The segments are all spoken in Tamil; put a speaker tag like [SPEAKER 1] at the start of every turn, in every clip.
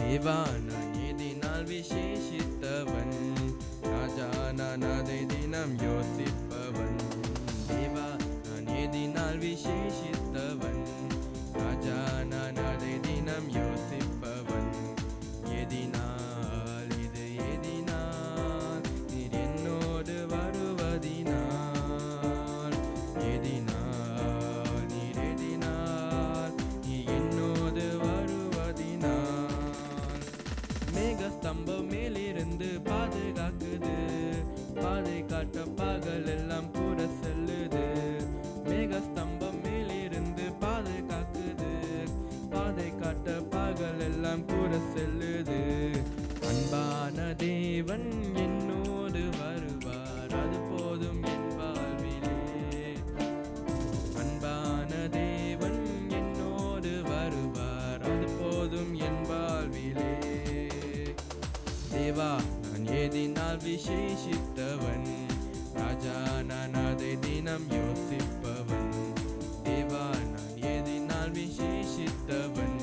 [SPEAKER 1] தேவா நான் எதினால் விசேஷித்தவன், ராஜா நான் அதை தினம் யோசிப்பவன். தேவா நான் எதினால் விசேஷித்தவன், ராஜா நான் அதை தினம் யோசிப்பவன். எதினால் இது எதினால் நீர் என்னோடு வருவதினால், எதினால் நீர் எதினால் நீ என்னோடு வருவதினால். மேகஸ்தம்பம் மேலிருந்து பாதுகாக்குது, பாதை காட்ட பகல் எல்லாம் கூட செல்லுது. மேகஸ்தம்பம் மேலிருந்து பாதுகாக்குது, பாதை காட்ட பகல் எல்லாம் கூட செல்லுது. அன்பான தேவன் என்னோடு வருவார், அது போதும் என் வாழ்விலே. அன்பான தேவன் என்னோடு வருவார், அது போதும் என் வாழ்விலே. தேவா நான் எதினால் விசேஷித்தவன், ராஜா நான் அதை தினம் யோசிப்பவன். தேவா நான் எதினால் விசேஷித்தவன்,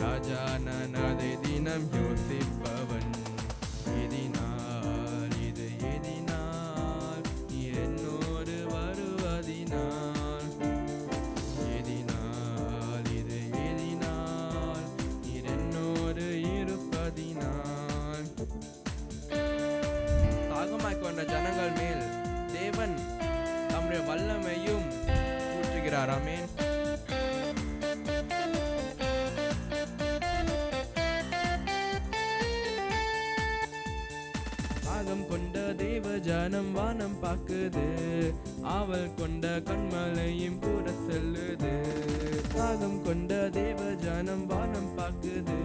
[SPEAKER 1] ராஜா நான் அதை தினம் யோசிப்பவன். எதினால் இது எதினால் நீர் என்னோடு வருவதினால், எதினால் இது எதினால் நீர் என்னோடு இருப்பதினால். தாகமாய் கொண்ட ஜனங்கள் மேல் தேவன் தம்முடைய வல்லமையும் ஊற்றுகிறார். ஆமென். தாகம் கொண்ட தேவ ஜனம் வானம் பாக்குது, ஆவல் கொண்ட கண்மலையும் கூட செல்லுது. தாகம் கொண்ட தேவ ஜனம் வானம் பாக்குது,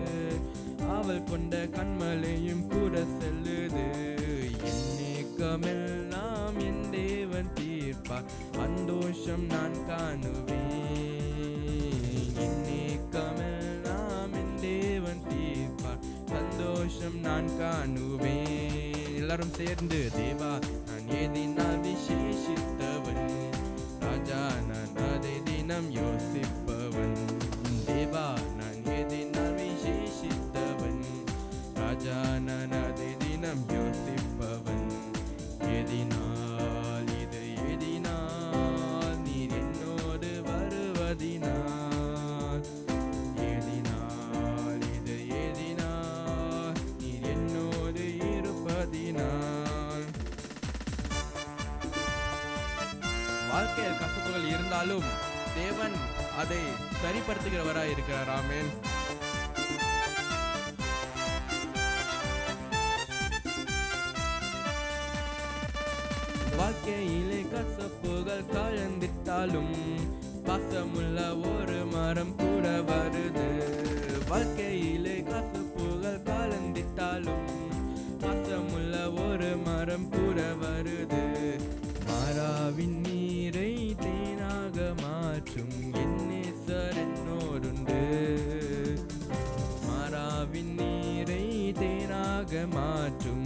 [SPEAKER 1] ஆவல் கொண்ட கண்மலையும் கூட செல்லுது. என் ஏக்கமெல்லாம் என் தேவன் தீர்ப்பார், சந்தோஷம் நான் காணுவேன். என் ஏக்கமெல்லாம் என் தேவன் தீர்ப்பார், சந்தோஷம் நான் காணுவேன். எல்லாரும் சேர்ந்து தேவா நான் எதினால் விசேஷித்தவன், ராஜா நான் அதை தினம் யோசிப்பவன். தேவா நான் எதினால் விசேஷித்தவன், ராஜா நான் அதை தினம் யோசிப்பவன். எதினால் இது எதினால் நீர் என்னோடு வருவதினால், எதினால் இது எதினால் நீர் என்னோடு இருப்பதினால். வாழ்க்கையில் கசப்புகள் இருந்தாலும் தேவன் அதை சரிப்படுத்துகிறவராய் இருக்கிறார். ஆமென். வாழ்க்கையிலே கசப்புகள் கலந்திட்டாலும் பாசமுள்ள ஒரு மரம் கூட வருது. வாழ்க்கையிலே கசப்புகள் கலந்திட்டாலும் பாசமுள்ள ஒரு மரம் கூட வருது. மாறாவின் நீரை தேனாக மாற்றும் என் நேசர் என்னோடுண்டு. மாறாவின் நீரை தேனாக மாற்றும்